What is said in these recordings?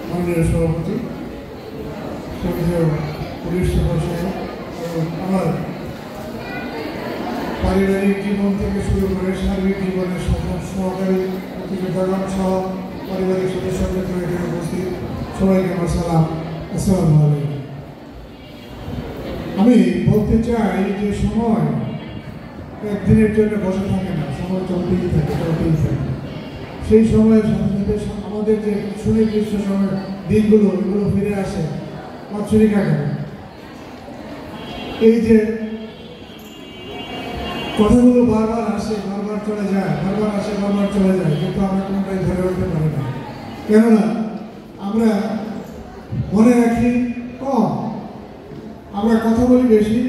মাননীয় সভাপতি police super সাহেব এবং আমার পারিবারিক জীবন থেকে শুরু করে সার্বিক জীবনের সকল সহকারী প্রতিযোগিতাগণ সহ পারিবারিক সদস্যদের এখানে উপস্থিত সবাইকে আমার সালাম। আসসালামু আলাইকুম। আমি বলতে চাই যে সময় একদিনের জন্য বসে থাকে না, সময় চলতেই থাকে। সেই সময়ের সাথে সাথে আমাদের যে সুনির্দিষ্ট সময় দিনগুলো এগুলো ফিরে আসে বাৎসরিক আকারে। এই যে কথাগুলো বারবার আসে, বারবার চলে যায়, বারবার আসে, বারবার চলে যায়, কিন্তু আমরা কোনটাই ধরে রাখতে পারি না। কেননা আমরা মনে রাখি কম, আমরা কথা বলি বেশি,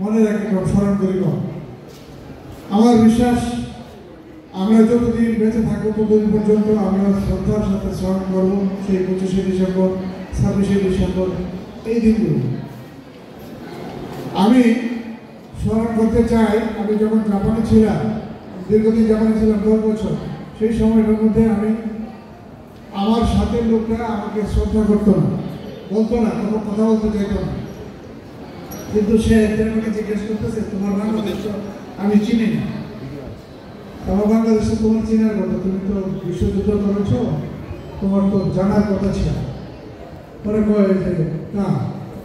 মনে রাখি কম, স্মরণ করি কম। আমার বিশ্বাস আমরা যতদিন বেঁচে থাকবো ততদিন পর্যন্ত আমরা শ্রদ্ধার সাথে স্মরণ করবো সেই 25শে ডিসেম্বর, 26শে ডিসেম্বর, এই দিনগুলো। আমি স্মরণ করতে চাই, আমি যখন জাপানে ছিলাম, দীর্ঘদিন জাপানে ছিলাম 10 বছর, সেই সময়টার মধ্যে আমি আমার সাথে লোকরা আমাকে শ্রদ্ধা করতো না, বলতো না, কোনো কথা বলতে চাইতো না। কিন্তু সে একদিন আমাকে জিজ্ঞেস করতেছে, তোমার বাংলাদেশ আমি চিনি না, আমার বাংলাদেশে তোমার চেনার কথা, তুমি তো বিশ্বযুদ্ধ করেছ, তোমার তো জানার কথা ছিল। পরে কয়ে যে না,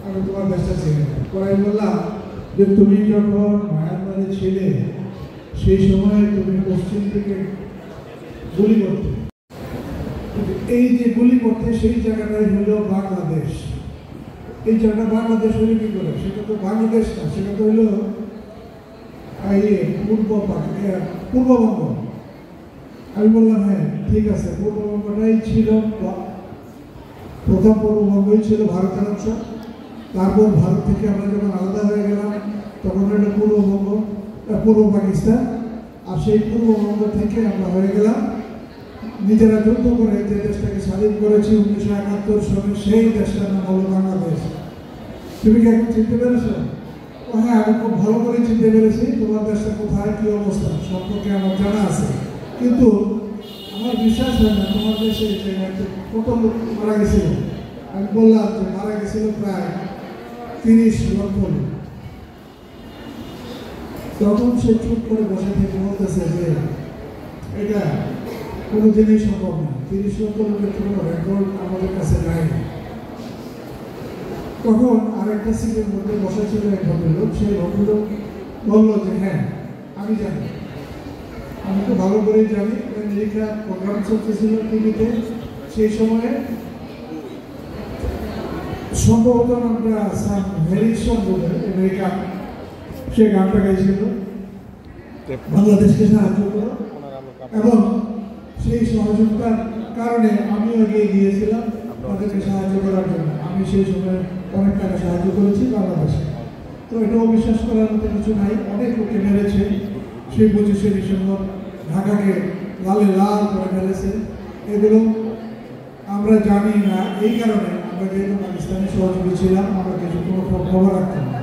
আমি তোমার দেশটা চিনি না। পরে বললাম যে তুমি যখন মায়ানমারে ছিলে সেই সময় তুমি পশ্চিম থেকে গুলি করতে, এই যে গুলি করতে সেই জায়গাটাই হলো বাংলাদেশ। এই জায়গাটা বাংলাদেশ হলে কি করে? সেটা তো বাংলাদেশ না, সেটা তো হলো পূর্ববঙ্গ। আমি বললাম হ্যাঁ ঠিক আছে, পূর্ববঙ্গটাই ছিল, প্রথম পূর্ববঙ্গই ছিল ভারতের অংশ। তারপর ভারত থেকে আমরা যখন আলাদা হয়ে গেলাম তখন হলো পূর্ববঙ্গ, পূর্ব পাকিস্তান। আর সেই পূর্ববঙ্গ থেকে আমরা হয়ে গেলাম নিজেরা যুদ্ধ করে যে দেশটাকে স্বাধীন করেছি 1971 সালে, সেই দেশটার নাম হলো বাংলাদেশ। তুমি কি এখন চিনতে পেরেছো? হ্যাঁ, আমি খুব ভালো করে চিনতে পেরেছি তোমার দেশটা কোথায়, কী অবস্থা সম্পর্কে আমার জানা আছে। কিন্তু আমার বিশ্বাস হয় না তোমার দেশে যে কত লোক মারা গেছিল। আমি বললাম যে মারা গেছিল প্রায় 30 লক্ষ লোক। তখন সে চুপ করে বসে থেকে বলতেছে যে এটা কোনো দিনই সম্ভব না, 30 লক্ষ লোকের কোনো রেকর্ড আমাদের কাছে নাই। তখন আরেকটা সিটের মধ্যে বসা ছিল এক ভদ্রলোক, সেই ভদ্রলোক বললো যে হ্যাঁ আমি জানি, আমি তো ভালো করেই জানি। আমেরিকা প্রোগ্রাম চলতেছিল টিভিতে, সেই সময়ে সম্ভবত আমরা হ্যারিসন বলে আমেরিকা, সে গানটা গাইছিল বাংলাদেশকে সাহায্য করো, এবং সেই সহযোগিতার কারণে আমিও এগিয়ে গিয়েছিলাম তাদেরকে সাহায্য করার জন্য। আমি সেই সময় অনেক টাকা সাহায্য করেছি বাংলাদেশে। তো এটাও বিশ্বাস করার মতো কিছু নাই, অনেক লোকে মেরেছে সেই 25শে ডিসেম্বর, ঢাকাকে লালে লাল করে ফেলেছে। এগুলো আমরা জানি না, এই কারণে আমরা যেহেতু পাকিস্তানের সহযোগী ছিলাম আমরা কিছু কোনো খবর রাখতাম না।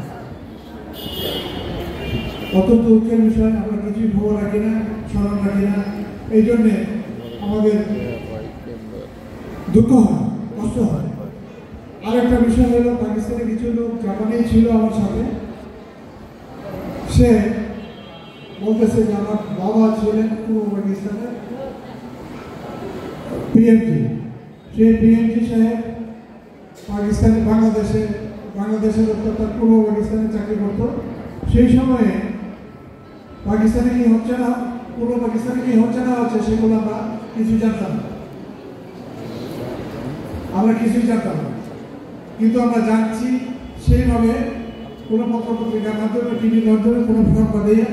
অত দুঃখের বিষয়, আমরা কিছুই খবর রাখি না, স্মরণ রাখি না। এই জন্যে আমাদের দুঃখ হয়, কষ্ট হয়। আরেকটা বিষয় হলো পাকিস্তানে কিছু লোক জাপানেই ছিল আমার সাথে, সে বলতেছে যে আমার বাবা ছিলেন পূর্ব পাকিস্তানের পিএমজি। সেই পিএমজি সাহেব পাকিস্তানে বাংলাদেশের অর্থাৎ পূর্ব পাকিস্তানে চাকরি করত। সেই সময়ে পাকিস্তানে কি হচ্ছে না, পূর্ব পাকিস্তানে কি হচ্ছে না হচ্ছে সেগুলো আমরা কিছু জানতাম না, আমরা কিছুই জানতাম না। কিন্তু আমরা জানছি সেইভাবে কোনো পত্র পত্রিকার মাধ্যমে, টিভির মাধ্যমে কোনো ফর্ম দিয়ে